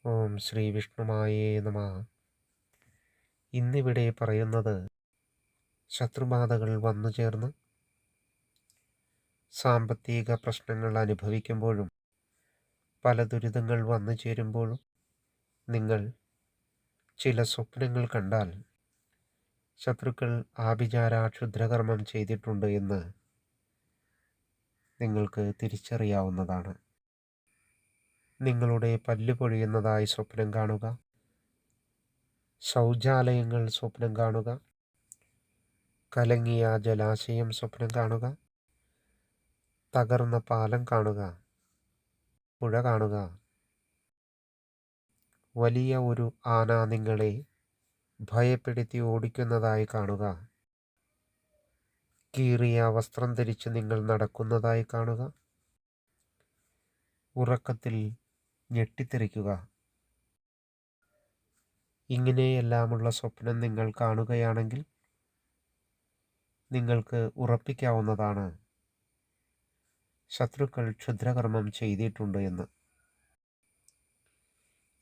ഓം ശ്രീ വിഷ്ണുമായേ നമ. ഇന്നിവിടെ പറയുന്നത് ശത്രുബാധകൾ വന്നു ചേർന്ന് സാമ്പത്തിക പ്രശ്നങ്ങൾ അനുഭവിക്കുമ്പോഴും പല ദുരിതങ്ങൾ വന്നു ചേരുമ്പോഴും നിങ്ങൾ ചില സ്വപ്നങ്ങൾ കണ്ടാൽ ശത്രുക്കൾ ആഭിചാര ക്ഷുദ്രകർമ്മം ചെയ്തിട്ടുണ്ട് എന്ന് നിങ്ങൾക്ക് തിരിച്ചറിയാവുന്നതാണ്. നിങ്ങളുടെ പല്ല് പൊഴിയുന്നതായി സ്വപ്നം കാണുക, ശൗചാലയങ്ങൾ സ്വപ്നം കാണുക, കലങ്ങിയ ജലാശയം സ്വപ്നം കാണുക, തകർന്ന പാലം കാണുക, പുഴ കാണുക, വലിയ ഒരു ആന നിങ്ങളെ ഭയപ്പെടുത്തി ഓടിക്കുന്നതായി കാണുക, കീറിയ വസ്ത്രം ധരിച്ച് നിങ്ങൾ നടക്കുന്നതായി കാണുക, ഉറക്കത്തിൽ ഞെട്ടിത്തെറിക്കുക, ഇങ്ങനെയെല്ലാമുള്ള സ്വപ്നം നിങ്ങൾ കാണുകയാണെങ്കിൽ നിങ്ങൾക്ക് ഉറപ്പിക്കാവുന്നതാണ് ശത്രുക്കൾ ക്ഷുദ്രകർമ്മം ചെയ്തിട്ടുണ്ട് എന്ന്.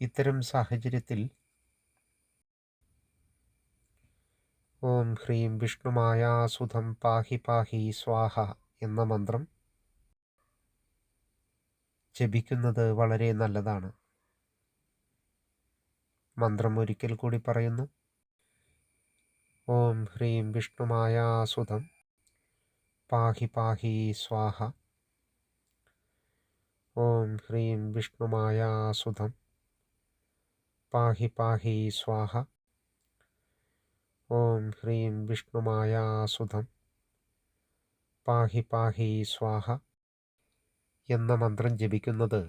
ഇത്തരം സാഹചര്യത്തിൽ ഓം ഹ്രീം വിഷ്ണുമായാസുധം പാഹി പാഹി സ്വാഹ എന്ന മന്ത്രം ജപിക്കുന്നത് വളരെ നല്ലതാണ്. മന്ത്രം ഒരിക്കൽ കൂടി പറയുന്നു. ഓം ഹ്രീം വിഷ്ണുമായാസുധം പാഹി പാഹി സ്വാഹ. ഓം ഹ്രീം വിഷ്ണുമായാസുധം പാഹി പാഹി സ്വാഹ. ഓം ഹ്രീം വിഷ്ണുമായാസുധം പാഹി പാഹി സ്വാഹ എന്ന മന്ത്രം ജപിക്കുന്നത്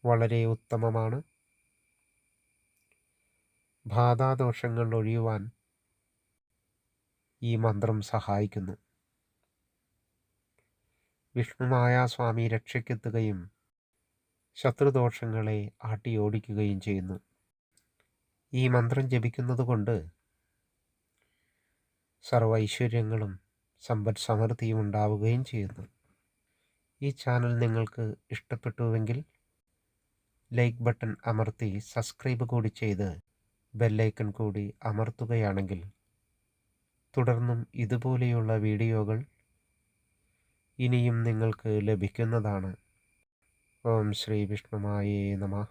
വളരെ ഉത്തമമാണ്. ബാധാദോഷങ്ങൾ ഒഴിയുവാൻ ഈ മന്ത്രം സഹായിക്കുന്നു. വിഷ്ണുമായ സ്വാമി രക്ഷയ്ക്കെത്തുകയും ശത്രുദോഷങ്ങളെ ആട്ടിയോടിക്കുകയും ചെയ്യുന്നു. ഈ മന്ത്രം ജപിക്കുന്നത് കൊണ്ട് സർവ്വ ഐശ്വര്യങ്ങളും സമ്പദ് സമൃദ്ധിയും ഉണ്ടാവുകയും ചെയ്യുന്നു. ഈ ചാനൽ നിങ്ങൾക്ക് ഇഷ്ടപ്പെട്ടുവെങ്കിൽ ലൈക്ക് ബട്ടൺ അമർത്തി സബ്സ്ക്രൈബ് കൂടി ചെയ്ത് ബെല്ലൈക്കൺ കൂടി അമർത്തുകയാണെങ്കിൽ തുടർന്നും ഇതുപോലെയുള്ള വീഡിയോകൾ ഇനിയും നിങ്ങൾക്ക് ലഭിക്കുന്നതാണ്. ഓം ശ്രീ വിഷ്ണുമായേ നമഃ.